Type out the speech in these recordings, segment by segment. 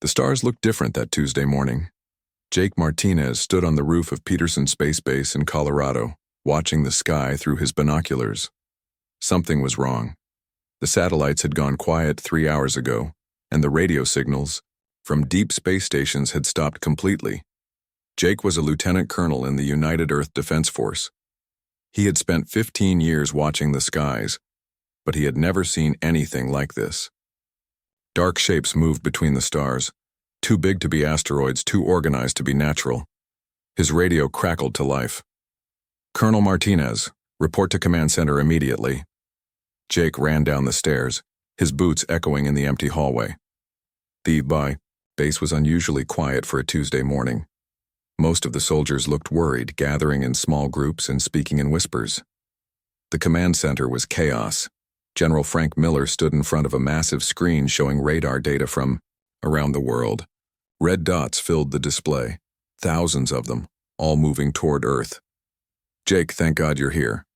The stars looked different that Tuesday morning. Jake Martinez stood on the roof of Peterson Space Base in Colorado, watching the sky through his binoculars. Something was wrong. The satellites had gone quiet 3 hours ago, and the radio signals from deep space stations had stopped completely. Jake was a lieutenant colonel in the United Earth Defense Force. He had spent 15 years watching the skies, but he had never seen anything like this. Dark shapes moved between the stars, too big to be asteroids, too organized to be natural. His radio crackled to life. "Colonel Martinez, report to Command Center immediately." Jake ran down the stairs, his boots echoing in the empty hallway. The base was unusually quiet for a Tuesday morning. Most of the soldiers looked worried, gathering in small groups and speaking in whispers. The command center was chaos. General Frank Miller stood in front of a massive screen showing radar data from around the world. Red dots filled the display, thousands of them, all moving toward Earth. "Jake, thank God you're here,"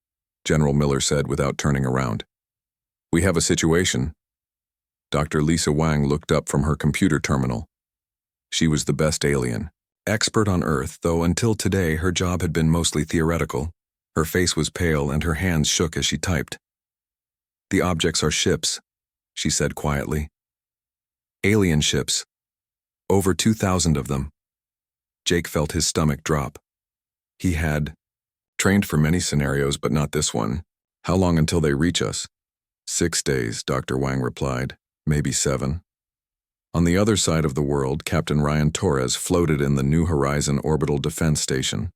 General Miller said without turning around. "We have a situation." Dr. Lisa Wang looked up from her computer terminal. She was the best alien. Expert on Earth, though until today her job had been mostly theoretical. Her face was pale and her hands shook as she typed. "The objects are ships," she said quietly. "Alien ships. Over 2,000 of them." Jake felt his stomach drop. He had trained for many scenarios, but not this one. "How long until they reach us?" 6 days, Dr. Wang replied. "Maybe 7. On the other side of the world, Captain Ryan Torres floated in the New Horizon Orbital Defense Station.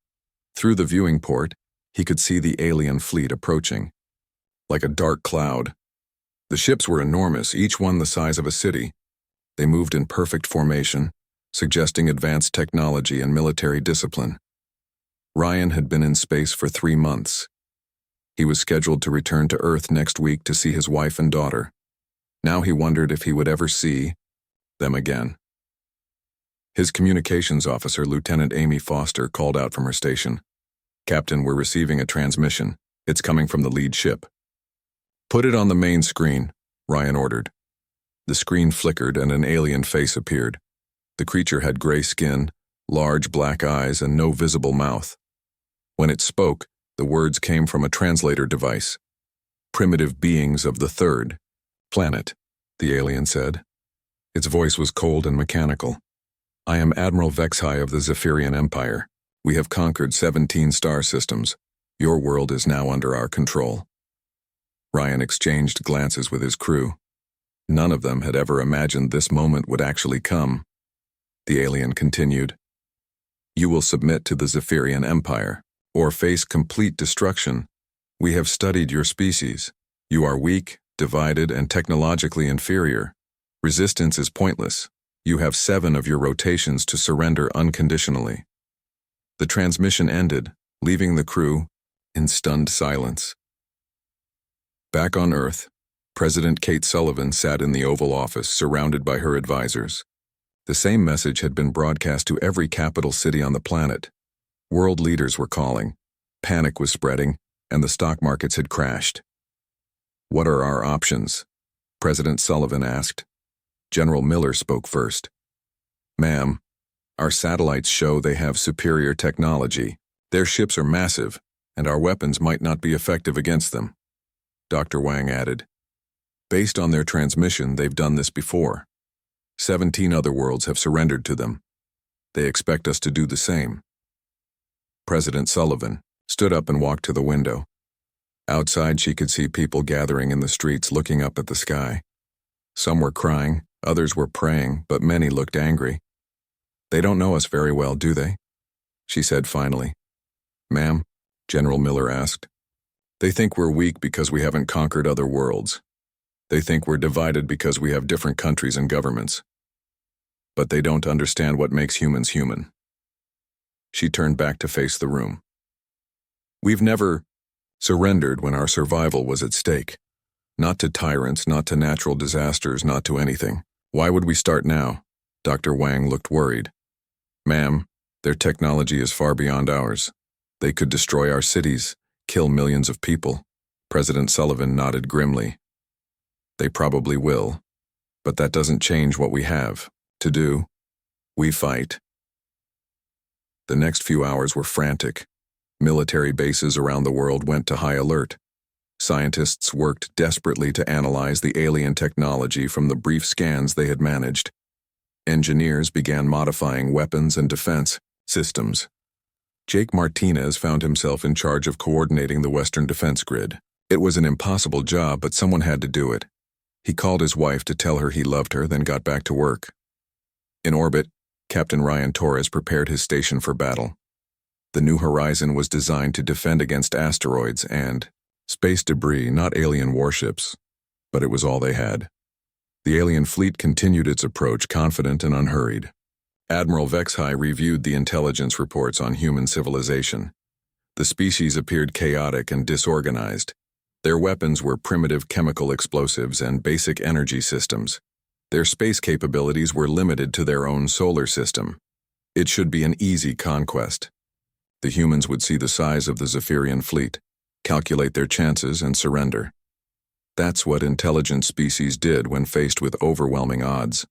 Through the viewing port, he could see the alien fleet approaching, like a dark cloud. The ships were enormous, each one the size of a city. They moved in perfect formation, suggesting advanced technology and military discipline. Ryan had been in space for 3 months. He was scheduled to return to Earth next week to see his wife and daughter. Now he wondered if he would ever see them again. His communications officer, Lieutenant Amy Foster, called out from her station. "Captain, we're receiving a transmission. It's coming from the lead ship." "Put it on the main screen," Ryan ordered. The screen flickered and an alien face appeared. The creature had gray skin, large black eyes, and no visible mouth. When it spoke, the words came from a translator device. "Primitive beings of the third planet," the alien said. Its voice was cold and mechanical. "I am Admiral Vexhai of the Zephyrian Empire. We have conquered 17 star systems. Your world is now under our control." Ryan exchanged glances with his crew. None of them had ever imagined this moment would actually come. The alien continued. "You will submit to the Zephyrian Empire, or face complete destruction. We have studied your species. You are weak, divided, and technologically inferior. Resistance is pointless. You have 7 of your rotations to surrender unconditionally." The transmission ended, leaving the crew in stunned silence. Back on Earth, President Kate Sullivan sat in the Oval Office, surrounded by her advisors. The same message had been broadcast to every capital city on the planet. World leaders were calling. Panic was spreading, and the stock markets had crashed. "What are our options?" President Sullivan asked. General Miller spoke first. "Ma'am, our satellites show they have superior technology. Their ships are massive, and our weapons might not be effective against them." Dr. Wang added. "Based on their transmission, they've done this before. 17 other worlds have surrendered to them. They expect us to do the same." President Sullivan stood up and walked to the window. Outside, she could see people gathering in the streets looking up at the sky. Some were crying, others were praying, but many looked angry. "They don't know us very well, do they?" she said finally. "Ma'am?" General Miller asked. "They think we're weak because we haven't conquered other worlds. They think we're divided because we have different countries and governments. But they don't understand what makes humans human." She turned back to face the room. "We've never surrendered when our survival was at stake. Not to tyrants, not to natural disasters, not to anything. Why would we start now?" Dr. Wang looked worried. "Ma'am, their technology is far beyond ours. They could destroy our cities, kill millions of people." President Sullivan nodded grimly. "They probably will, but that doesn't change what we have. To do, we fight. The next few hours were frantic. Military bases around the world went to high alert. Scientists worked desperately to analyze the alien technology from the brief scans they had managed. Engineers began modifying weapons and defense systems. Jake Martinez found himself in charge of coordinating the Western defense grid. It was an impossible job, but someone had to do it. He called his wife to tell her he loved her, then got back to work. In orbit, Captain Ryan Torres prepared his station for battle. The New Horizon was designed to defend against asteroids and space debris, not alien warships, but it was all they had. The alien fleet continued its approach, confident and unhurried. Admiral Vexhai reviewed the intelligence reports on human civilization. The species appeared chaotic and disorganized. Their weapons were primitive chemical explosives and basic energy systems. Their space capabilities were limited to their own solar system. It should be an easy conquest. The humans would see the size of the Zephyrian fleet, calculate their chances, and surrender. That's what intelligent species did when faced with overwhelming odds.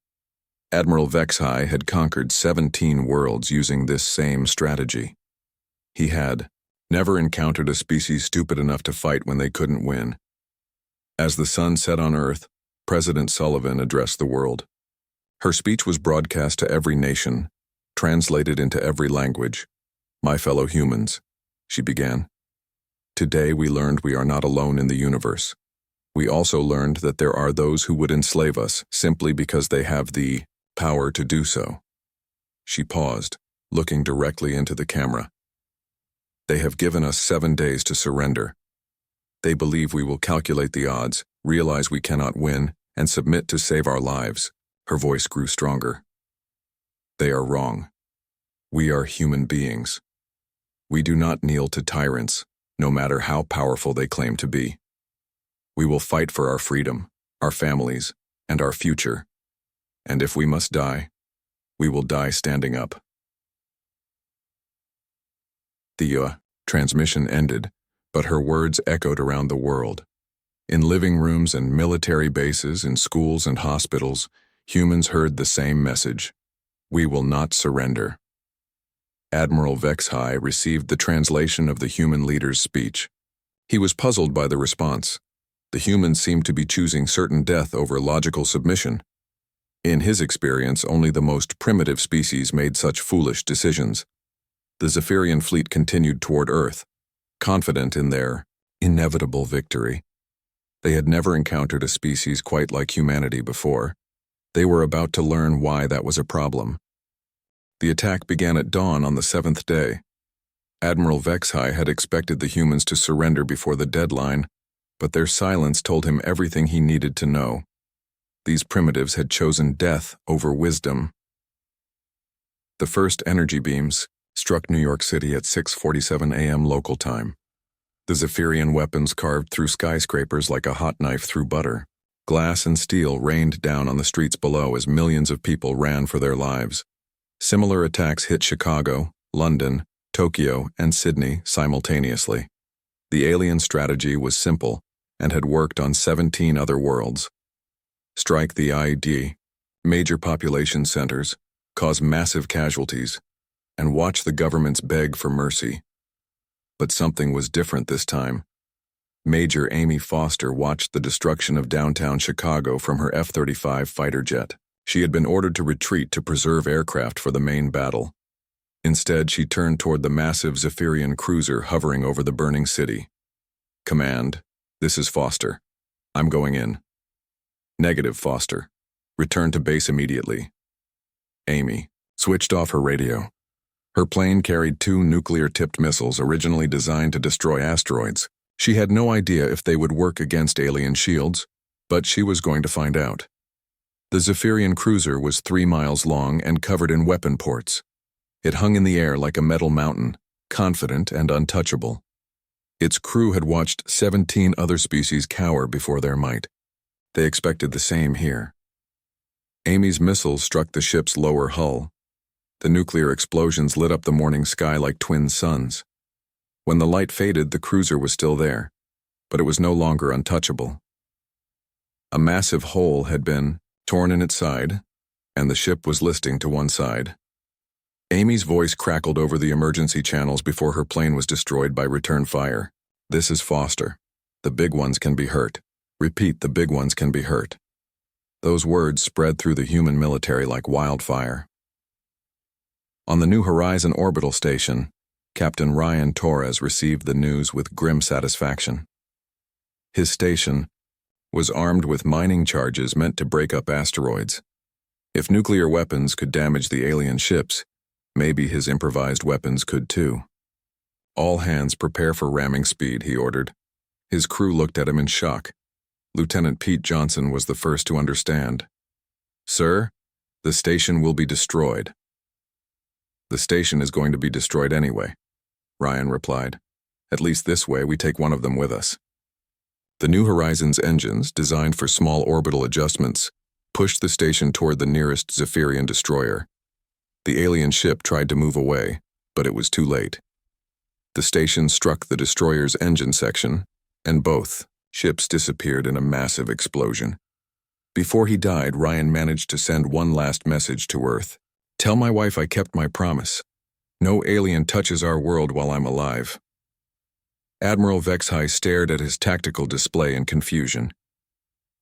Admiral Vexhai had conquered 17 worlds using this same strategy. He had never encountered a species stupid enough to fight when they couldn't win. As the sun set on Earth, President Sullivan addressed the world. Her speech was broadcast to every nation, translated into every language. "My fellow humans," she began. "Today we learned we are not alone in the universe. We also learned that there are those who would enslave us simply because they have the power to do so." She paused, looking directly into the camera. "They have given us 7 days to surrender. They believe we will calculate the odds, realize we cannot win, and submit to save our lives." Her voice grew stronger. "They are wrong. We are human beings. We do not kneel to tyrants, no matter how powerful they claim to be. We will fight for our freedom, our families, and our future. And if we must die, we will die standing up." The transmission ended, but her words echoed around the world. In living rooms and military bases, in schools and hospitals, humans heard the same message: we will not surrender. Admiral Vexhai received the translation of the human leader's speech. He was puzzled by the response. The humans seemed to be choosing certain death over logical submission. In his experience, only the most primitive species made such foolish decisions. The Zephyrian fleet continued toward Earth, confident in their inevitable victory. They had never encountered a species quite like humanity before. They were about to learn why that was a problem. The attack began at dawn on the 7th day. Admiral Vexhai had expected the humans to surrender before the deadline, but their silence told him everything he needed to know. These primitives had chosen death over wisdom. The first energy beams struck New York City at 6:47 a.m. local time. The Zephyrian weapons carved through skyscrapers like a hot knife through butter. Glass and steel rained down on the streets below as millions of people ran for their lives. Similar attacks hit Chicago, London, Tokyo, and Sydney simultaneously. The alien strategy was simple and had worked on 17 other worlds. Strike the IED, major population centers, cause massive casualties, and watch the governments beg for mercy. But something was different this time. Major Amy Foster watched the destruction of downtown Chicago from her F-35 fighter jet. She had been ordered to retreat to preserve aircraft for the main battle. Instead, she turned toward the massive Zephyrian cruiser hovering over the burning city. "Command, this is Foster. I'm going in." "Negative, Foster. Return to base immediately." Amy switched off her radio. Her plane carried 2 nuclear-tipped missiles originally designed to destroy asteroids. She had no idea if they would work against alien shields, but she was going to find out. The Zephyrian cruiser was 3 miles long and covered in weapon ports. It hung in the air like a metal mountain, confident and untouchable. Its crew had watched 17 other species cower before their might. They expected the same here. Amy's missiles struck the ship's lower hull. The nuclear explosions lit up the morning sky like twin suns. When the light faded, the cruiser was still there, but it was no longer untouchable. A massive hole had been torn in its side, and the ship was listing to one side. Amy's voice crackled over the emergency channels before her plane was destroyed by return fire. "This is Foster. The big ones can be hurt. Repeat, the big ones can be hurt." Those words spread through the human military like wildfire. On the New Horizon orbital station, Captain Ryan Torres received the news with grim satisfaction. His station was armed with mining charges meant to break up asteroids. If nuclear weapons could damage the alien ships, maybe his improvised weapons could too. "All hands prepare for ramming speed," he ordered. His crew looked at him in shock. Lieutenant Pete Johnson was the first to understand. "Sir, the station will be destroyed." "The station is going to be destroyed anyway," Ryan replied. "At least this way we take one of them with us." The New Horizons engines, designed for small orbital adjustments, pushed the station toward the nearest Zephyrian destroyer. The alien ship tried to move away, but it was too late. The station struck the destroyer's engine section, and both ships disappeared in a massive explosion. Before he died, Ryan managed to send one last message to Earth. "Tell my wife I kept my promise. No alien touches our world while I'm alive." Admiral Vexhai stared at his tactical display in confusion.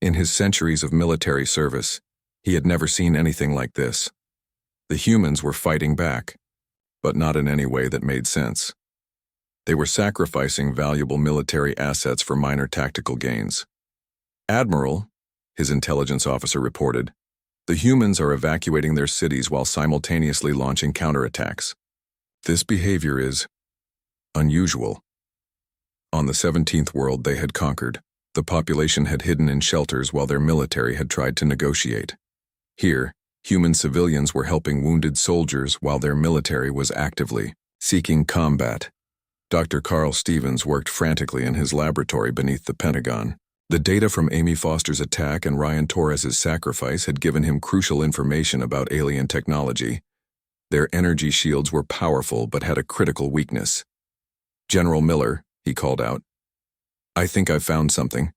In his centuries of military service, he had never seen anything like this. The humans were fighting back, but not in any way that made sense. They were sacrificing valuable military assets for minor tactical gains. "Admiral," his intelligence officer reported, "the humans are evacuating their cities while simultaneously launching counterattacks. This behavior is unusual." On the 17th world they had conquered, the population had hidden in shelters while their military had tried to negotiate. Here, human civilians were helping wounded soldiers while their military was actively seeking combat. Dr. Carl Stevens worked frantically in his laboratory beneath the Pentagon. The data from Amy Foster's attack and Ryan Torres's sacrifice had given him crucial information about alien technology. Their energy shields were powerful but had a critical weakness. "General Miller," he called out, "I think I've found something."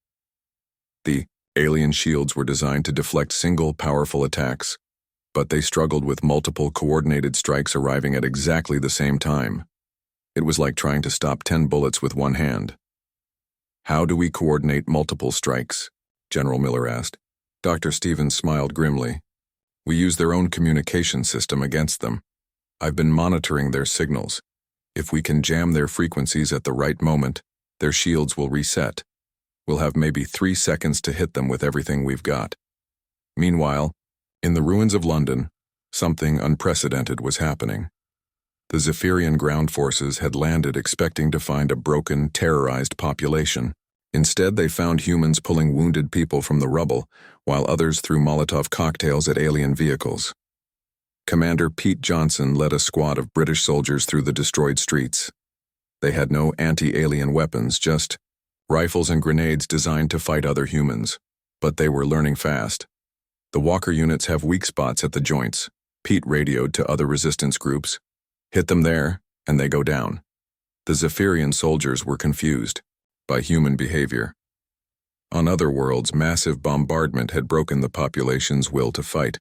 The alien shields were designed to deflect single powerful attacks, but they struggled with multiple coordinated strikes arriving at exactly the same time. It was like trying to stop 10 bullets with one hand. "How do we coordinate multiple strikes?" General Miller asked. Dr. Stevens smiled grimly. "We use their own communication system against them. I've been monitoring their signals. If we can jam their frequencies at the right moment, their shields will reset. We'll have maybe 3 seconds to hit them with everything we've got." Meanwhile, in the ruins of London, something unprecedented was happening. The Zephyrian ground forces had landed expecting to find a broken, terrorized population. Instead, they found humans pulling wounded people from the rubble, while others threw Molotov cocktails at alien vehicles. Commander Pete Johnson led a squad of British soldiers through the destroyed streets. They had no anti-alien weapons, just rifles and grenades designed to fight other humans. But they were learning fast. "The Walker units have weak spots at the joints," Pete radioed to other resistance groups. "Hit them there, and they go down." The Zephyrian soldiers were confused by human behavior. On other worlds, massive bombardment had broken the population's will to fight.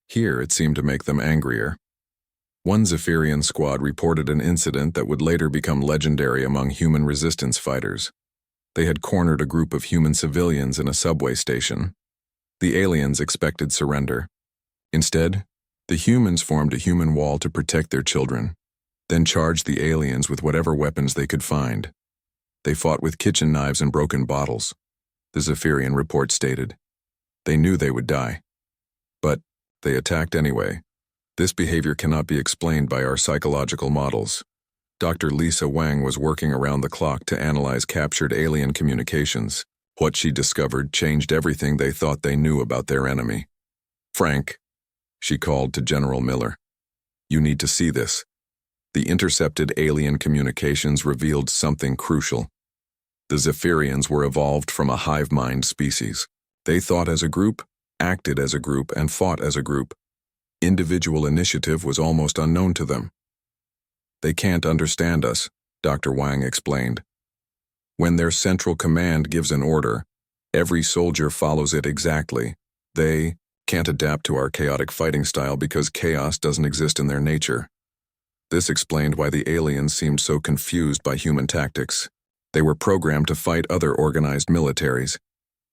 Here, it seemed to make them angrier. One Zephyrian squad reported an incident that would later become legendary among human resistance fighters. They had cornered a group of human civilians in a subway station. The aliens expected surrender. Instead, the humans formed a human wall to protect their children, then charged the aliens with whatever weapons they could find. They fought with kitchen knives and broken bottles, the Zephyrian report stated. They knew they would die. But they attacked anyway. This behavior cannot be explained by our psychological models. Dr. Lisa Wang was working around the clock to analyze captured alien communications. What she discovered changed everything they thought they knew about their enemy. "Frank," she called to General Miller, "you need to see this." The intercepted alien communications revealed something crucial. The Zephyrians were evolved from a hive mind species. They thought as a group, acted as a group, and fought as a group. Individual initiative was almost unknown to them. "They can't understand us," Dr. Wang explained. "When their central command gives an order, every soldier follows it exactly. They can't adapt to our chaotic fighting style because chaos doesn't exist in their nature. This explained why the aliens seemed so confused by human tactics. They were programmed to fight other organized militaries,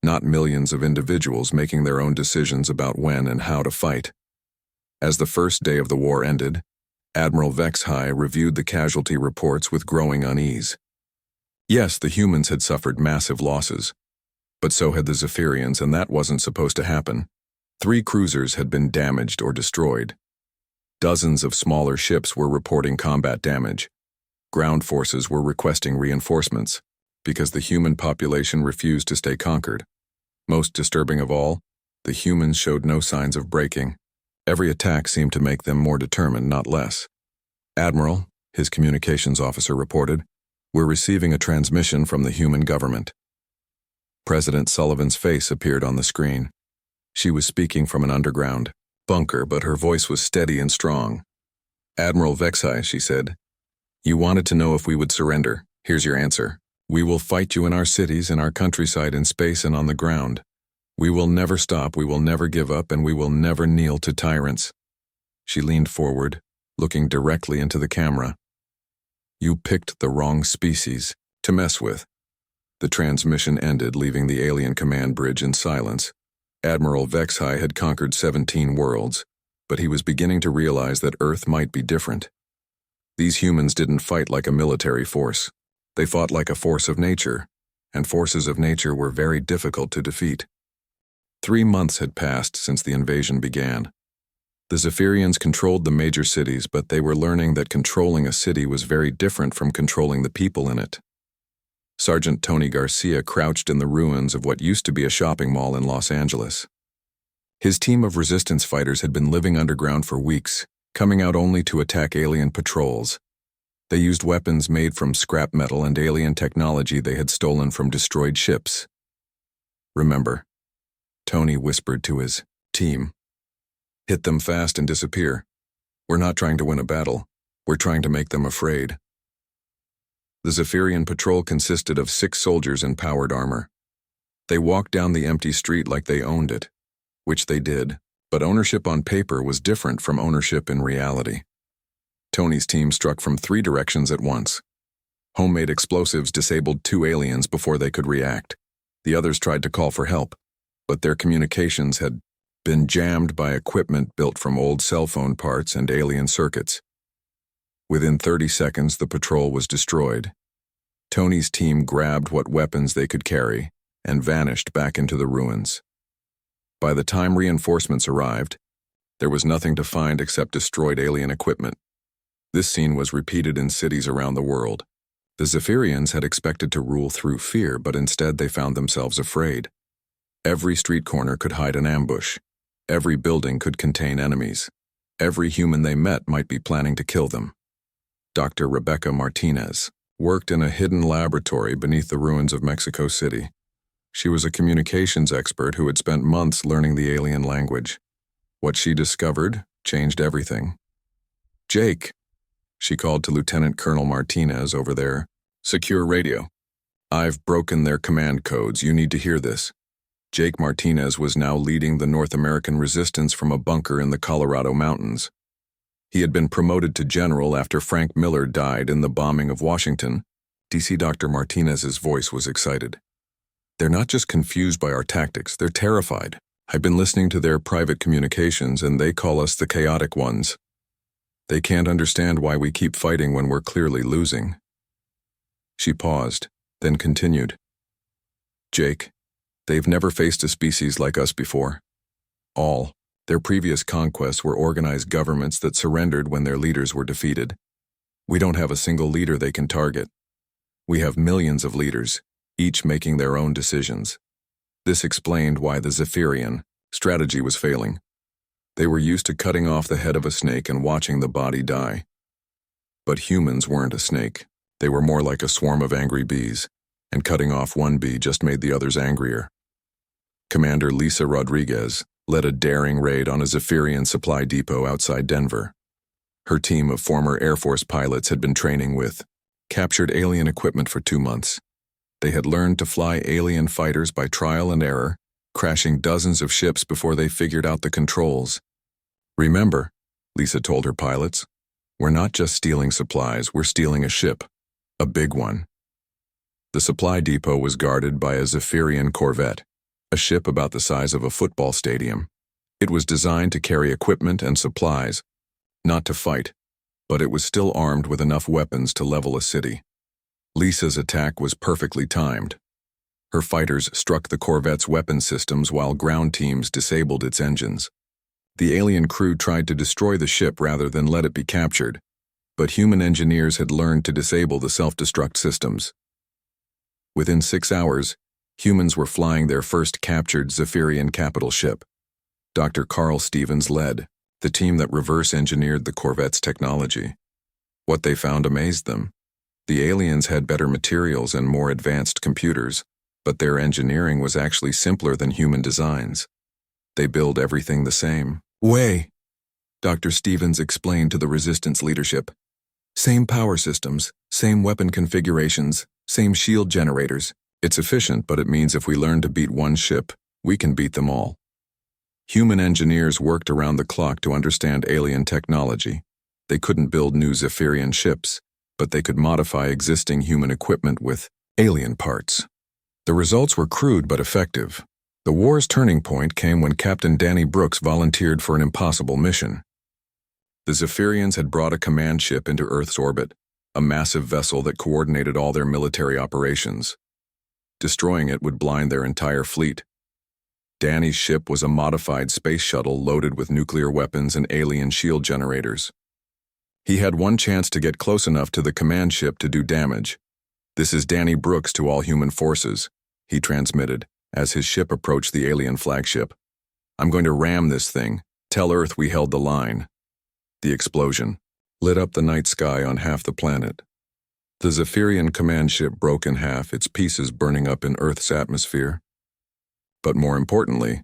not millions of individuals making their own decisions about when and how to fight. As the first day of the war ended, Admiral Vexhai reviewed the casualty reports with growing unease. Yes, the humans had suffered massive losses, but so had the Zephyrians, and that wasn't supposed to happen. 3 cruisers had been damaged or destroyed. Dozens of smaller ships were reporting combat damage. Ground forces were requesting reinforcements, because the human population refused to stay conquered. Most disturbing of all, the humans showed no signs of breaking. Every attack seemed to make them more determined, not less. "Admiral," his communications officer reported, "we're receiving a transmission from the human government." President Sullivan's face appeared on the screen. She was speaking from an underground bunker, but her voice was steady and strong. "Admiral Vexhai," she said, "you wanted to know if we would surrender. Here's your answer. We will fight you in our cities, in our countryside, in space, and on the ground. We will never stop, we will never give up, and we will never kneel to tyrants." She leaned forward, looking directly into the camera. "You picked the wrong species to mess with." The transmission ended, leaving the alien command bridge in silence. Admiral Vexhai had conquered 17 worlds, but he was beginning to realize that Earth might be different. These humans didn't fight like a military force. They fought like a force of nature, and forces of nature were very difficult to defeat. 3 months had passed since the invasion began. The Zephyrians controlled the major cities, but they were learning that controlling a city was very different from controlling the people in it. Sergeant Tony Garcia crouched in the ruins of what used to be a shopping mall in Los Angeles. His team of resistance fighters had been living underground for weeks, coming out only to attack alien patrols. They used weapons made from scrap metal and alien technology they had stolen from destroyed ships. "Remember," Tony whispered to his team, "hit them fast and disappear. We're not trying to win a battle. We're trying to make them afraid." The Zephyrian patrol consisted of 6 soldiers in powered armor. They walked down the empty street like they owned it, which they did, but ownership on paper was different from ownership in reality. Tony's team struck from 3 directions at once. Homemade explosives disabled 2 aliens before they could react. The others tried to call for help, but their communications had been jammed by equipment built from old cell phone parts and alien circuits. Within 30 seconds, the patrol was destroyed. Tony's team grabbed what weapons they could carry and vanished back into the ruins. By the time reinforcements arrived, there was nothing to find except destroyed alien equipment. This scene was repeated in cities around the world. The Zephyrians had expected to rule through fear, but instead they found themselves afraid. Every street corner could hide an ambush. Every building could contain enemies. Every human they met might be planning to kill them. Dr. Rebecca Martinez worked in a hidden laboratory beneath the ruins of Mexico City. She was a communications expert who had spent months learning the alien language. What she discovered changed everything. "Jake," she called to Lieutenant Colonel Martinez over their secure radio. "I've broken their command codes. You need to hear this." Jake Martinez was now leading the North American resistance from a bunker in the Colorado mountains. He had been promoted to general after Frank Miller died in the bombing of Washington. DC Dr. Martinez's voice was excited. "They're not just confused by our tactics, they're terrified. I've been listening to their private communications, and they call us the chaotic ones. They can't understand why we keep fighting when we're clearly losing." She paused, then continued. "Jake, they've never faced a species like us before. All their previous conquests were organized governments that surrendered when their leaders were defeated. We don't have a single leader they can target. We have millions of leaders, each making their own decisions." This explained why the Zephyrian strategy was failing. They were used to cutting off the head of a snake and watching the body die. But humans weren't a snake. They were more like a swarm of angry bees, and cutting off one bee just made the others angrier. Commander Lisa Rodriguez led a daring raid on a Zephyrian supply depot outside Denver. Her team of former Air Force pilots had been training with captured alien equipment for 2 months. They had learned to fly alien fighters by trial and error, crashing dozens of ships before they figured out the controls. "Remember," Lisa told her pilots, "we're not just stealing supplies, we're stealing a ship. A big one." The supply depot was guarded by a Zephyrian corvette, a ship about the size of a football stadium. It was designed to carry equipment and supplies, not to fight, but it was still armed with enough weapons to level a city. Lisa's attack was perfectly timed. Her fighters struck the corvette's weapon systems while ground teams disabled its engines. The alien crew tried to destroy the ship rather than let it be captured, but human engineers had learned to disable the self-destruct systems. Within 6 hours, humans were flying their first captured Zephyrian capital ship. Dr. Carl Stevens led the team that reverse-engineered the corvette's technology. What they found amazed them. The aliens had better materials and more advanced computers, but their engineering was actually simpler than human designs. They build everything the same way, Dr. Stevens explained to the resistance leadership. Same power systems, same weapon configurations, same shield generators. It's efficient, but it means if we learn to beat one ship, we can beat them all. Human engineers worked around the clock to understand alien technology. They couldn't build new Zephyrian ships, but they could modify existing human equipment with alien parts. The results were crude but effective. The war's turning point came when Captain Danny Brooks volunteered for an impossible mission. The Zephyrians had brought a command ship into Earth's orbit, a massive vessel that coordinated all their military operations. Destroying it would blind their entire fleet. Danny's ship was a modified space shuttle loaded with nuclear weapons and alien shield generators. He had one chance to get close enough to the command ship to do damage. "This is Danny Brooks to all human forces," he transmitted as his ship approached the alien flagship. "I'm going to ram this thing. Tell Earth we held the line." The explosion lit up the night sky on half the planet. The Zephyrian command ship broke in half, its pieces burning up in Earth's atmosphere. But more importantly,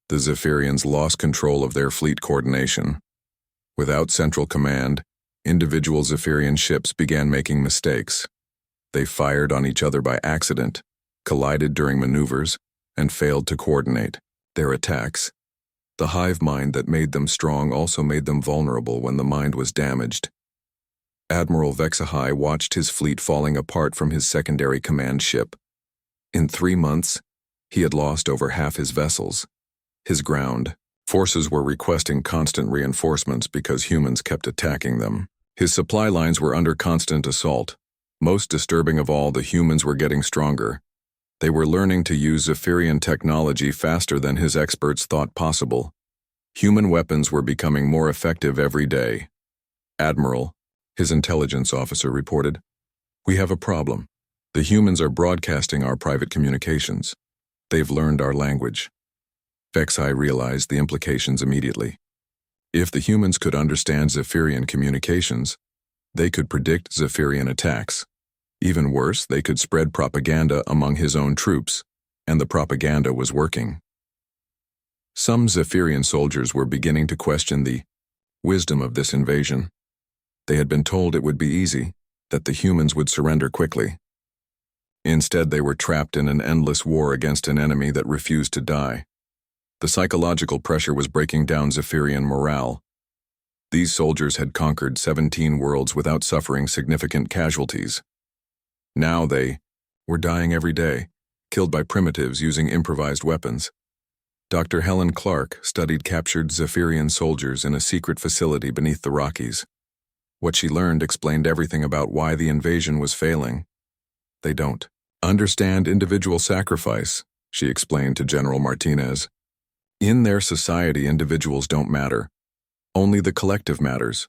the Zephyrians lost control of their fleet coordination. Without central command, individual Zephyrian ships began making mistakes. They fired on each other by accident, collided during maneuvers, and failed to coordinate their attacks. The hive mind that made them strong also made them vulnerable when the mind was damaged. Admiral Vexahai watched his fleet falling apart from his secondary command ship. In 3 months, he had lost over half his vessels. His ground forces were requesting constant reinforcements because humans kept attacking them. His supply lines were under constant assault. Most disturbing of all, the humans were getting stronger. They were learning to use Zephyrian technology faster than his experts thought possible. Human weapons were becoming more effective every day. "Admiral," his intelligence officer reported, "we have a problem. The humans are broadcasting our private communications. They've learned our language." Vexai realized the implications immediately. If the humans could understand Zephyrian communications, they could predict Zephyrian attacks. Even worse, they could spread propaganda among his own troops, and the propaganda was working. Some Zephyrian soldiers were beginning to question the wisdom of this invasion. They had been told it would be easy, that the humans would surrender quickly. Instead, they were trapped in an endless war against an enemy that refused to die. The psychological pressure was breaking down Zephyrian morale. These soldiers had conquered 17 worlds without suffering significant casualties. Now they were dying every day, killed by primitives using improvised weapons. Dr. Helen Clark studied captured Zephyrian soldiers in a secret facility beneath the Rockies. What she learned explained everything about why the invasion was failing. They don't understand individual sacrifice, she explained to General Martinez. In their society, individuals don't matter. Only the collective matters.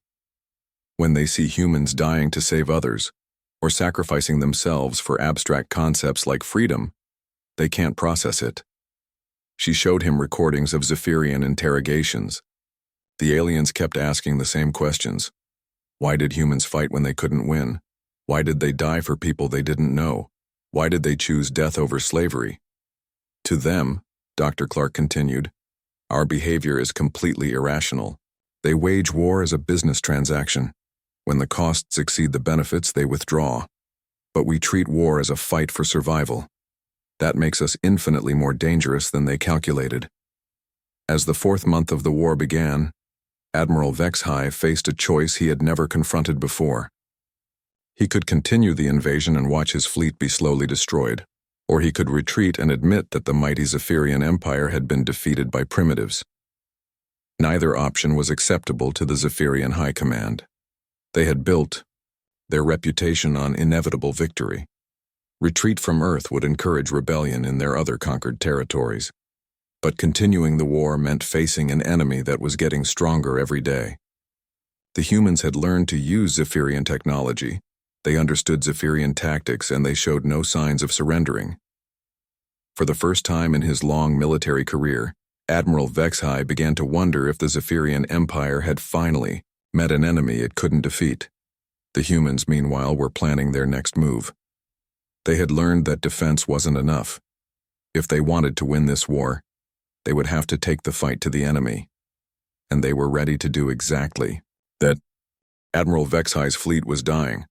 When they see humans dying to save others, or sacrificing themselves for abstract concepts like freedom, they can't process it. She showed him recordings of Zephyrian interrogations. The aliens kept asking the same questions. Why did humans fight when they couldn't win? Why did they die for people they didn't know? Why did they choose death over slavery? To them, Dr. Clark continued, our behavior is completely irrational. They wage war as a business transaction. When the costs exceed the benefits, they withdraw. But we treat war as a fight for survival. That makes us infinitely more dangerous than they calculated. As the fourth month of the war began, Admiral Vexhai faced a choice he had never confronted before. He could continue the invasion and watch his fleet be slowly destroyed, or he could retreat and admit that the mighty Zephyrian Empire had been defeated by primitives. Neither option was acceptable to the Zephyrian High Command. They had built their reputation on inevitable victory. Retreat from Earth would encourage rebellion in their other conquered territories. But continuing the war meant facing an enemy that was getting stronger every day. The humans had learned to use Zephyrian technology, they understood Zephyrian tactics, and they showed no signs of surrendering. For the first time in his long military career, Admiral Vexhai began to wonder if the Zephyrian Empire had finally met an enemy it couldn't defeat. The humans, meanwhile, were planning their next move. They had learned that defense wasn't enough. If they wanted to win this war, they would have to take the fight to the enemy. And they were ready to do exactly that. Admiral Vexhai's fleet was dying.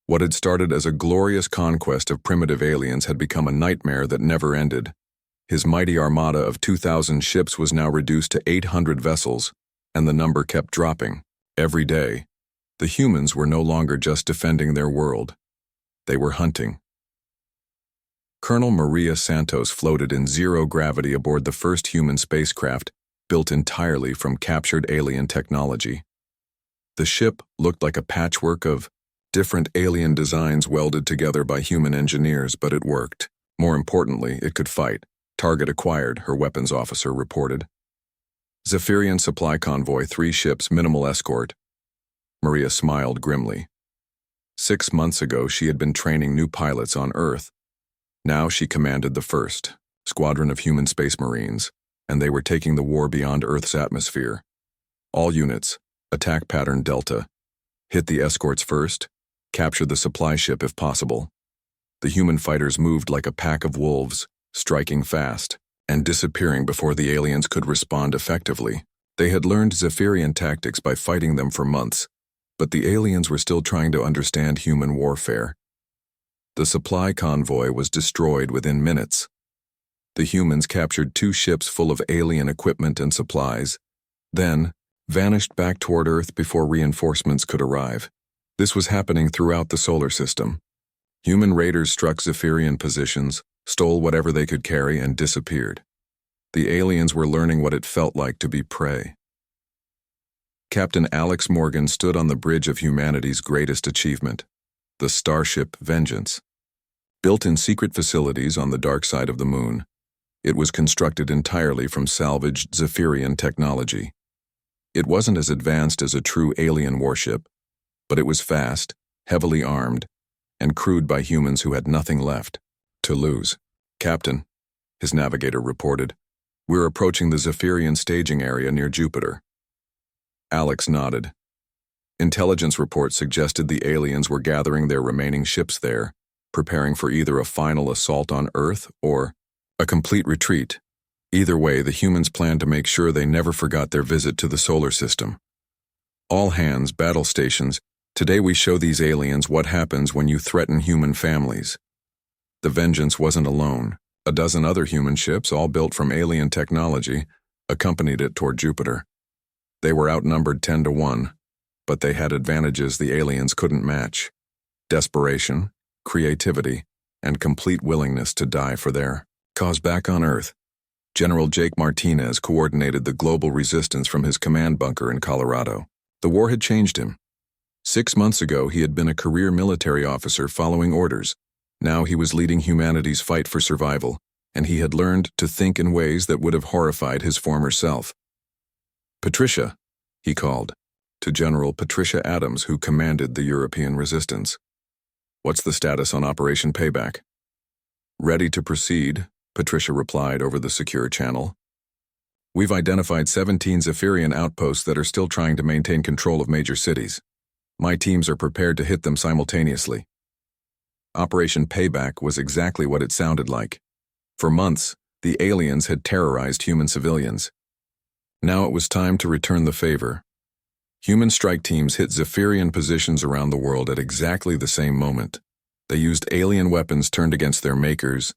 What had started as a glorious conquest of primitive aliens had become a nightmare that never ended. His mighty armada of 2,000 ships was now reduced to 800 vessels, and the number kept dropping. Every day, the humans were no longer just defending their world. They were hunting. Colonel Maria Santos floated in zero gravity aboard the first human spacecraft, built entirely from captured alien technology. The ship looked like a patchwork of different alien designs welded together by human engineers, but it worked. More importantly, it could fight. Target acquired, her weapons officer reported. Zephyrian supply convoy, 3 ships, minimal escort. Maria smiled grimly. 6 months ago, she had been training new pilots on Earth. Now she commanded the first squadron of human space marines, and they were taking the war beyond Earth's atmosphere. All units, attack pattern Delta. Hit the escorts first, capture the supply ship if possible. The human fighters moved like a pack of wolves, striking fast and disappearing before the aliens could respond effectively. They had learned Zephyrian tactics by fighting them for months, but the aliens were still trying to understand human warfare. The supply convoy was destroyed within minutes. The humans captured 2 ships full of alien equipment and supplies, then vanished back toward Earth before reinforcements could arrive. This was happening throughout the solar system. Human raiders struck Zephyrian positions, stole whatever they could carry, and disappeared. The aliens were learning what it felt like to be prey. Captain Alex Morgan stood on the bridge of humanity's greatest achievement, the starship Vengeance. Built in secret facilities on the dark side of the moon, it was constructed entirely from salvaged Zephyrian technology. It wasn't as advanced as a true alien warship, but it was fast, heavily armed, and crewed by humans who had nothing left to lose. "Captain," his navigator reported, "we're approaching the Zephyrian staging area near Jupiter." Alex nodded. Intelligence reports suggested the aliens were gathering their remaining ships there, preparing for either a final assault on Earth or a complete retreat. Either way, the humans planned to make sure they never forgot their visit to the solar system. "All hands, battle stations, today we show these aliens what happens when you threaten human families." The Vengeance wasn't alone. A dozen other human ships, all built from alien technology, accompanied it toward Jupiter. They were outnumbered 10 to 1, but they had advantages the aliens couldn't match: desperation, creativity, and complete willingness to die for their cause. Back on Earth, General Jake Martinez coordinated the global resistance from his command bunker in Colorado. The war had changed him. 6 months ago, he had been a career military officer following orders. Now he was leading humanity's fight for survival, and he had learned to think in ways that would have horrified his former self. "Patricia," he called, to General Patricia Adams, who commanded the European resistance. "What's the status on Operation Payback?" "Ready to proceed," Patricia replied over the secure channel. "We've identified 17 Zephyrian outposts that are still trying to maintain control of major cities. My teams are prepared to hit them simultaneously." Operation Payback was exactly what it sounded like. For months, the aliens had terrorized human civilians. Now it was time to return the favor. Human strike teams hit Zephyrian positions around the world at exactly the same moment. They used alien weapons turned against their makers,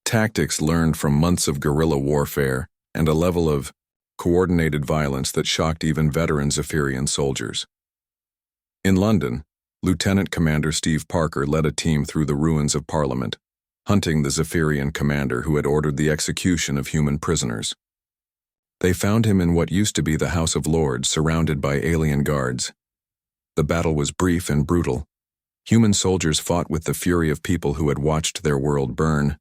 tactics learned from months of guerrilla warfare, and a level of coordinated violence that shocked even veteran Zephyrian soldiers. In London, Lieutenant Commander Steve Parker led a team through the ruins of Parliament, hunting the Zephyrian commander who had ordered the execution of human prisoners. They found him in what used to be the House of Lords, surrounded by alien guards. The battle was brief and brutal. Human soldiers fought with the fury of people who had watched their world burn.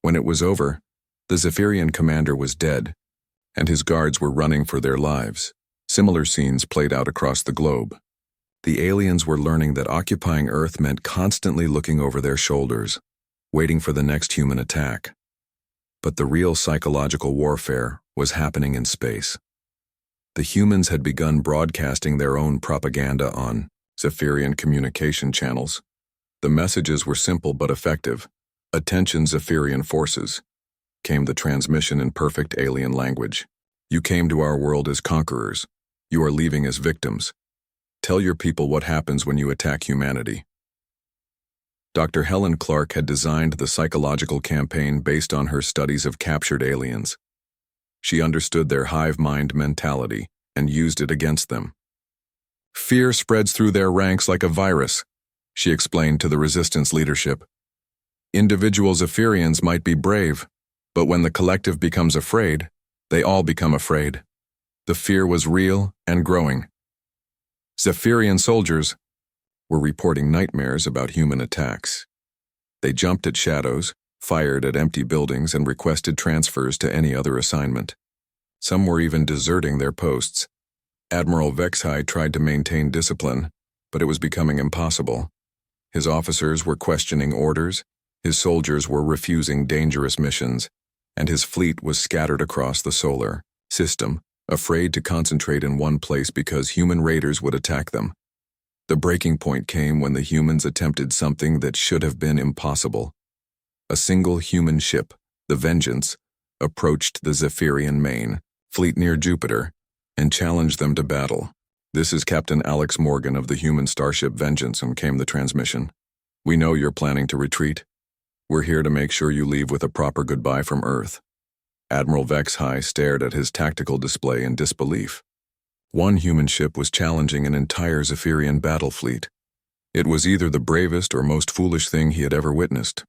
When it was over, the Zephyrian commander was dead, and his guards were running for their lives. Similar scenes played out across the globe. The aliens were learning that occupying Earth meant constantly looking over their shoulders, waiting for the next human attack. But the real psychological warfare was happening in space. The humans had begun broadcasting their own propaganda on Zephyrian communication channels. The messages were simple but effective. "Attention, Zephyrian forces," came the transmission in perfect alien language. "You came to our world as conquerors. You are leaving as victims. Tell your people what happens when you attack humanity." Dr. Helen Clark had designed the psychological campaign based on her studies of captured aliens. She understood their hive mind mentality and used it against them. "Fear spreads through their ranks like a virus," she explained to the resistance leadership. "Individual Zephyrians might be brave, but when the collective becomes afraid, they all become afraid." The fear was real and growing. Zephyrian soldiers were reporting nightmares about human attacks. They jumped at shadows, fired at empty buildings, and requested transfers to any other assignment. Some were even deserting their posts. Admiral Vexhai tried to maintain discipline, but it was becoming impossible. His officers were questioning orders, his soldiers were refusing dangerous missions, and his fleet was scattered across the solar system, afraid to concentrate in one place because human raiders would attack them. The breaking point came when the humans attempted something that should have been impossible. A single human ship, the Vengeance, approached the Zephyrian main fleet near Jupiter and challenged them to battle. "This is Captain Alex Morgan of the human starship Vengeance," came the transmission. "We know you're planning to retreat. We're here to make sure you leave with a proper goodbye from Earth." Admiral Vexhai stared at his tactical display in disbelief. One human ship was challenging an entire Zephyrian battle fleet. It was either the bravest or most foolish thing he had ever witnessed.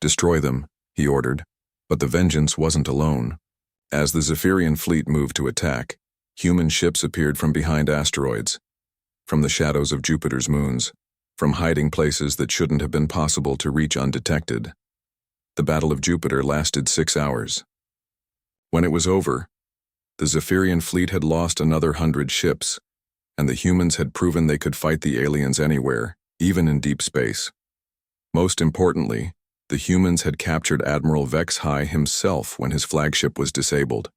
"Destroy them," he ordered, but the Vengeance wasn't alone. As the Zephyrian fleet moved to attack, human ships appeared from behind asteroids, from the shadows of Jupiter's moons, from hiding places that shouldn't have been possible to reach undetected. The Battle of Jupiter lasted 6 hours. When it was over, the Zephyrian fleet had lost another 100 ships, and the humans had proven they could fight the aliens anywhere, even in deep space. Most importantly, the humans had captured Admiral Vexhai himself when his flagship was disabled.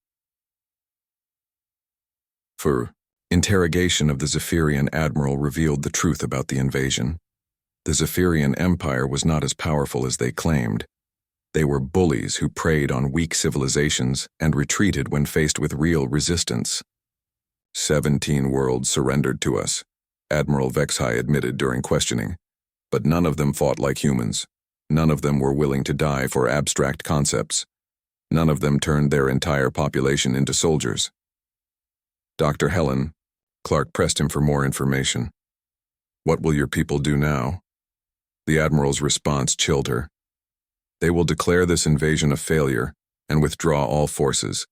Interrogation of the Zephyrian admiral revealed the truth about the invasion. The Zephyrian Empire was not as powerful as they claimed. They were bullies who preyed on weak civilizations and retreated when faced with real resistance. 17 worlds surrendered to us, Admiral Vexhai admitted during questioning, but none of them fought like humans. None of them were willing to die for abstract concepts. None of them turned their entire population into soldiers. Dr. Helen Clark pressed him for more information. "What will your people do now?" The Admiral's response chilled her. "They will declare this invasion a failure and withdraw all forces,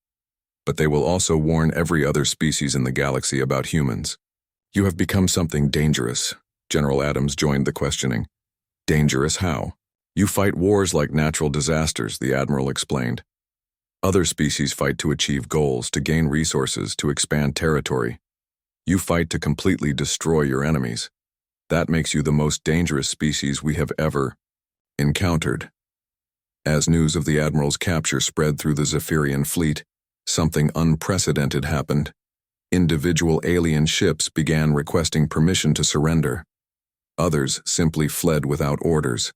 but they will also warn every other species in the galaxy about humans. You have become something dangerous." General Adams joined the questioning. "Dangerous how?" "You fight wars like natural disasters," the Admiral explained. "Other species fight to achieve goals, to gain resources, to expand territory. You fight to completely destroy your enemies. That makes you the most dangerous species we have ever encountered." As news of the Admiral's capture spread through the Zephyrian fleet, something unprecedented happened. Individual alien ships began requesting permission to surrender. Others simply fled without orders.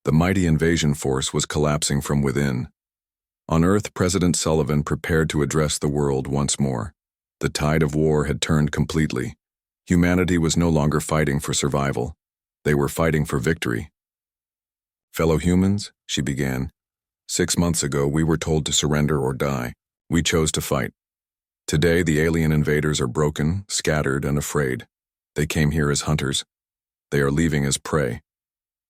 The mighty invasion force was collapsing from within. On Earth, President Sullivan prepared to address the world once more. The tide of war had turned completely. Humanity was no longer fighting for survival. They were fighting for victory. Fellow humans, she began. 6 months ago, we were told to surrender or die. We chose to fight. Today, the alien invaders are broken, scattered, and afraid. They came here as hunters. They are leaving as prey.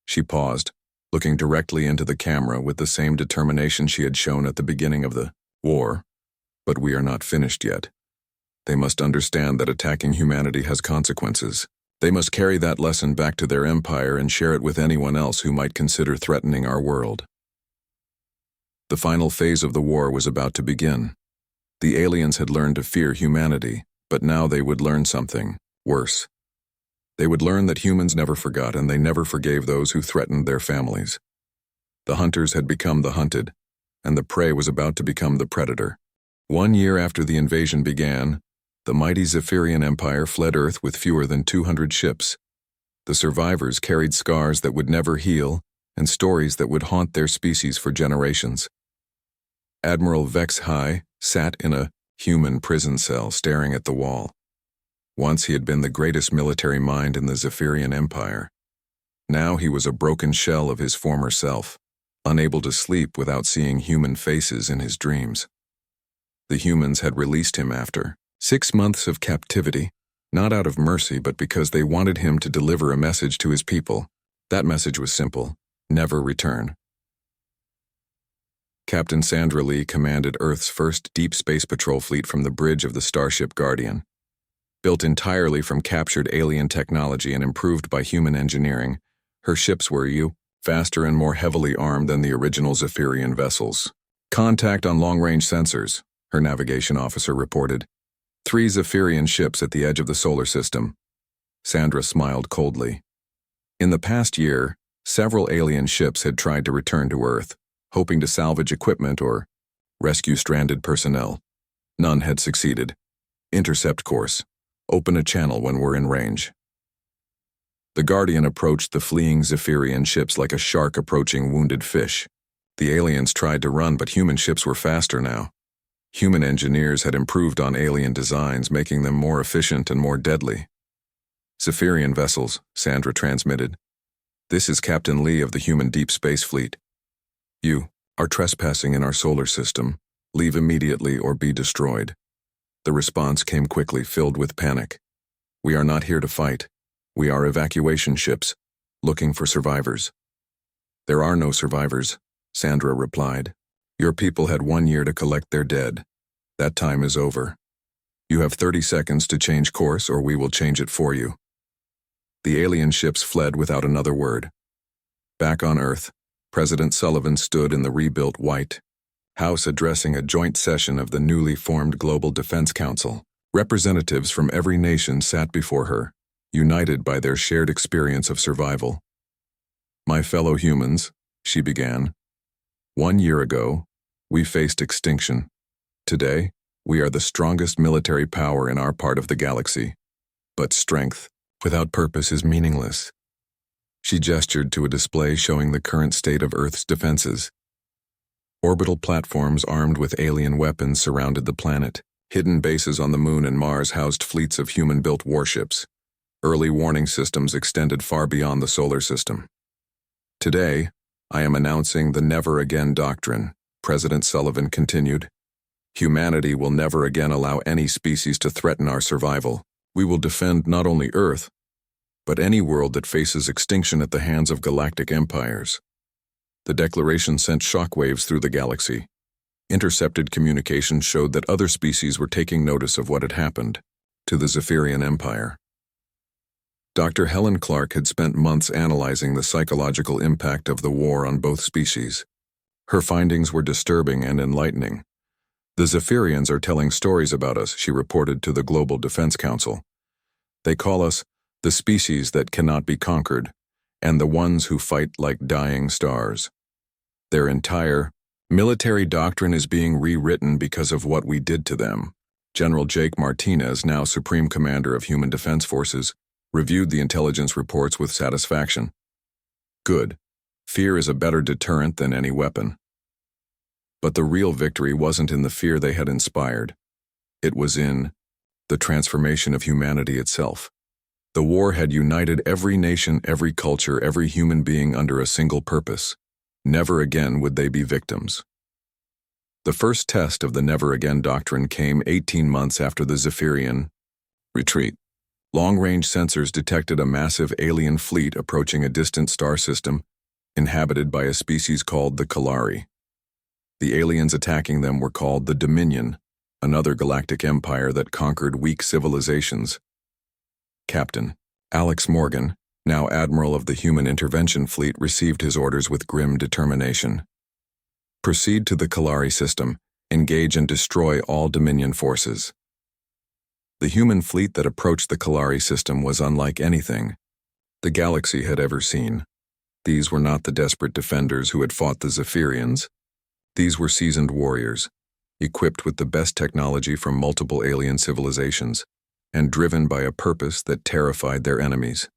She paused, looking directly into the camera with the same determination she had shown at the beginning of the war. But we are not finished yet. They must understand that attacking humanity has consequences. They must carry that lesson back to their empire and share it with anyone else who might consider threatening our world. The final phase of the war was about to begin. The aliens had learned to fear humanity, but now they would learn something worse. They would learn that humans never forgot, and they never forgave those who threatened their families. The hunters had become the hunted, and the prey was about to become the predator. 1 year after the invasion began, the mighty Zephyrian Empire fled Earth with fewer than 200 ships. The survivors carried scars that would never heal and stories that would haunt their species for generations. Admiral Vex High sat in a human prison cell staring at the wall. Once he had been the greatest military mind in the Zephyrian Empire. Now he was a broken shell of his former self, unable to sleep without seeing human faces in his dreams. The humans had released him after 6 months of captivity, not out of mercy but because they wanted him to deliver a message to his people. That message was simple: never return. Captain Sandra Lee commanded Earth's first deep space patrol fleet from the bridge of the starship Guardian. Built entirely from captured alien technology and improved by human engineering, her ships were faster and more heavily armed than the original Zephyrian vessels. Contact on long-range sensors, her navigation officer reported. 3 Zephyrian ships at the edge of the solar system. Sandra smiled coldly. In the past year, several alien ships had tried to return to Earth, hoping to salvage equipment or rescue stranded personnel. None had succeeded. Intercept course. Open a channel when we're in range. The Guardian approached the fleeing Zephyrian ships like a shark approaching wounded fish. The aliens tried to run, but human ships were faster now. Human engineers had improved on alien designs, making them more efficient and more deadly. Zephyrian vessels, Sandra transmitted. This is Captain Lee of the human deep space fleet. You are trespassing in our solar system. Leave immediately or be destroyed. The response came quickly, filled with panic. We are not here to fight. We are evacuation ships, looking for survivors. There are no survivors, Sandra replied. Your people had 1 year to collect their dead. That time is over. You have 30 seconds to change course, or we will change it for you. The alien ships fled without another word. Back on Earth, President Sullivan stood in the rebuilt White House addressing a joint session of the newly formed Global Defense Council. Representatives from every nation sat before her, united by their shared experience of survival. My fellow humans, she began. 1 year ago, we faced extinction. Today, we are the strongest military power in our part of the galaxy. But strength without purpose is meaningless. She gestured to a display showing the current state of Earth's defenses. Orbital platforms armed with alien weapons surrounded the planet. Hidden bases on the Moon and Mars housed fleets of human-built warships. Early warning systems extended far beyond the solar system. Today, I am announcing the Never Again Doctrine, President Sullivan continued. Humanity will never again allow any species to threaten our survival. We will defend not only Earth, but any world that faces extinction at the hands of galactic empires. The declaration sent shockwaves through the galaxy. Intercepted communications showed that other species were taking notice of what had happened to the Zephyrian Empire. Dr. Helen Clark had spent months analyzing the psychological impact of the war on both species. Her findings were disturbing and enlightening. The Zephyrians are telling stories about us, she reported to the Global Defense Council. They call us the species that cannot be conquered, and the ones who fight like dying stars. Their entire military doctrine is being rewritten because of what we did to them. General Jake Martinez, now Supreme Commander of Human Defense Forces, reviewed the intelligence reports with satisfaction. Good. Fear is a better deterrent than any weapon. But the real victory wasn't in the fear they had inspired. It was in the transformation of humanity itself. The war had united every nation, every culture, every human being under a single purpose. Never again would they be victims. The first test of the never again doctrine came 18 months after the Zephyrian retreat. Long-range sensors detected a massive alien fleet approaching a distant star system inhabited by a species called the Kalari. The aliens attacking them were called the Dominion, another galactic empire that conquered weak civilizations. Captain Alex Morgan, now Admiral of the Human Intervention Fleet, received his orders with grim determination. Proceed to the Kalari system, engage and destroy all Dominion forces. The human fleet that approached the Kalari system was unlike anything the galaxy had ever seen. These were not the desperate defenders who had fought the Zephyrians. These were seasoned warriors, equipped with the best technology from multiple alien civilizations, and driven by a purpose that terrified their enemies.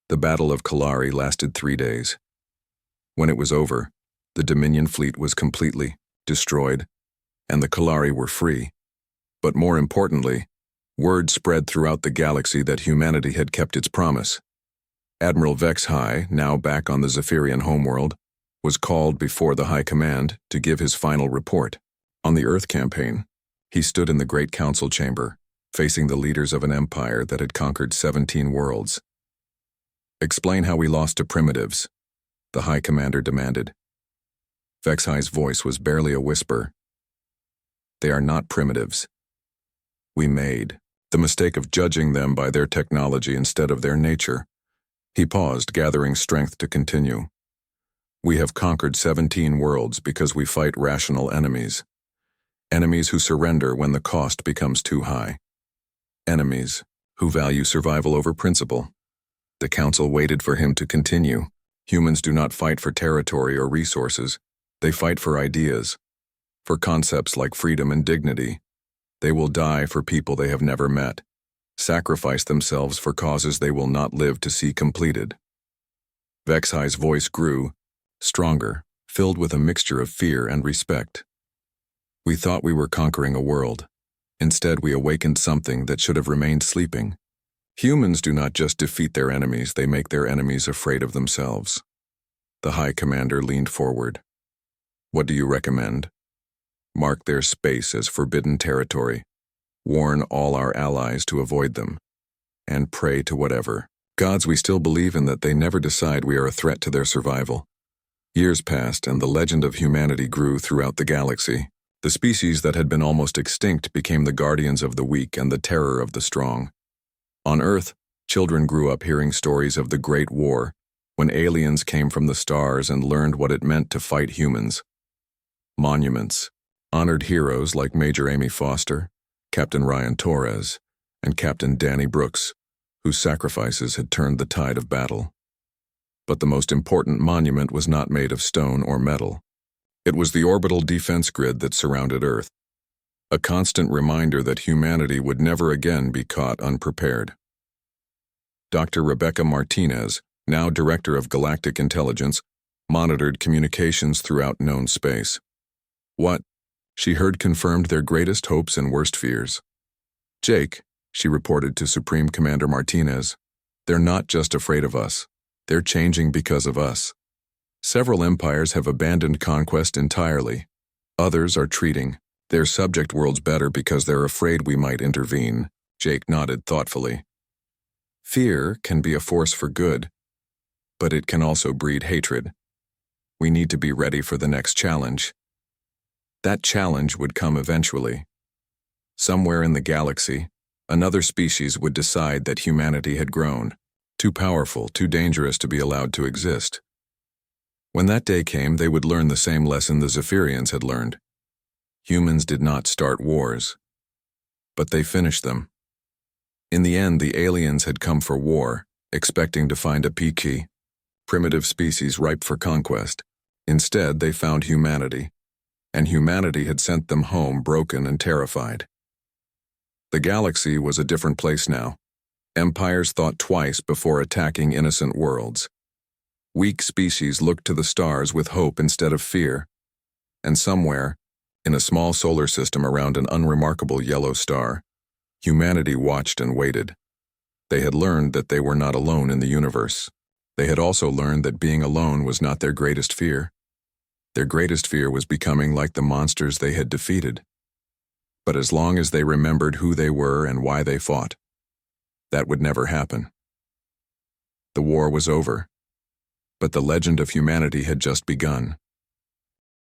The Battle of Kalari lasted 3 days. When it was over, the Dominion fleet was completely destroyed, and the Kalari were free. But more importantly, word spread throughout the galaxy that humanity had kept its promise. Admiral Vex High, now back on the Zephyrian homeworld, was called before the High Command to give his final report. On the Earth campaign, he stood in the Great Council chamber, facing the leaders of an empire that had conquered 17 worlds. "Explain how we lost to primitives," the High Commander demanded. Vex High's voice was barely a whisper. "They are not primitives. We made the mistake of judging them by their technology instead of their nature." He paused, gathering strength to continue. "We have conquered 17 worlds because we fight rational enemies. Enemies who surrender when the cost becomes too high. Enemies who value survival over principle." The council waited for him to continue. "Humans do not fight for territory or resources. They fight for ideas, for concepts like freedom and dignity. They will die for people they have never met, sacrifice themselves for causes they will not live to see completed." Vex High's voice grew, stronger, filled with a mixture of fear and respect. "We thought we were conquering a world. Instead, we awakened something that should have remained sleeping. Humans do not just defeat their enemies, they make their enemies afraid of themselves." The High Commander leaned forward. "What do you recommend?" "Mark their space as forbidden territory. Warn all our allies to avoid them. And pray to whatever gods we still believe in that they never decide we are a threat to their survival." Years passed, and the legend of humanity grew throughout the galaxy. The species that had been almost extinct became the guardians of the weak and the terror of the strong. On Earth, children grew up hearing stories of the Great War, when aliens came from the stars and learned what it meant to fight humans. Monuments honored heroes like Major Amy Foster, Captain Ryan Torres, and Captain Danny Brooks, whose sacrifices had turned the tide of battle. But the most important monument was not made of stone or metal. It was the orbital defense grid that surrounded Earth, a constant reminder that humanity would never again be caught unprepared. Dr. Rebecca Martinez, now Director of Galactic Intelligence, monitored communications throughout known space. What she heard confirmed their greatest hopes and worst fears. "Jake," she reported to Supreme Commander Martinez, "they're not just afraid of us. They're changing because of us. Several empires have abandoned conquest entirely. Others are treating their subject worlds better because they're afraid we might intervene." Jake nodded thoughtfully. "Fear can be a force for good, but it can also breed hatred. We need to be ready for the next challenge." That challenge would come eventually. Somewhere in the galaxy, another species would decide that humanity had grown, too powerful, too dangerous to be allowed to exist. When that day came, they would learn the same lesson the Zephyrians had learned. Humans did not start wars, but they finished them. In the end, the aliens had come for war, expecting to find a peaky, primitive species ripe for conquest. Instead, they found humanity, and humanity had sent them home broken and terrified. The galaxy was a different place now. Empires thought twice before attacking innocent worlds. Weak species looked to the stars with hope instead of fear. And somewhere, in a small solar system around an unremarkable yellow star, humanity watched and waited. They had learned that they were not alone in the universe. They had also learned that being alone was not their greatest fear. Their greatest fear was becoming like the monsters they had defeated. But as long as they remembered who they were and why they fought, that would never happen. The war was over, but the legend of humanity had just begun.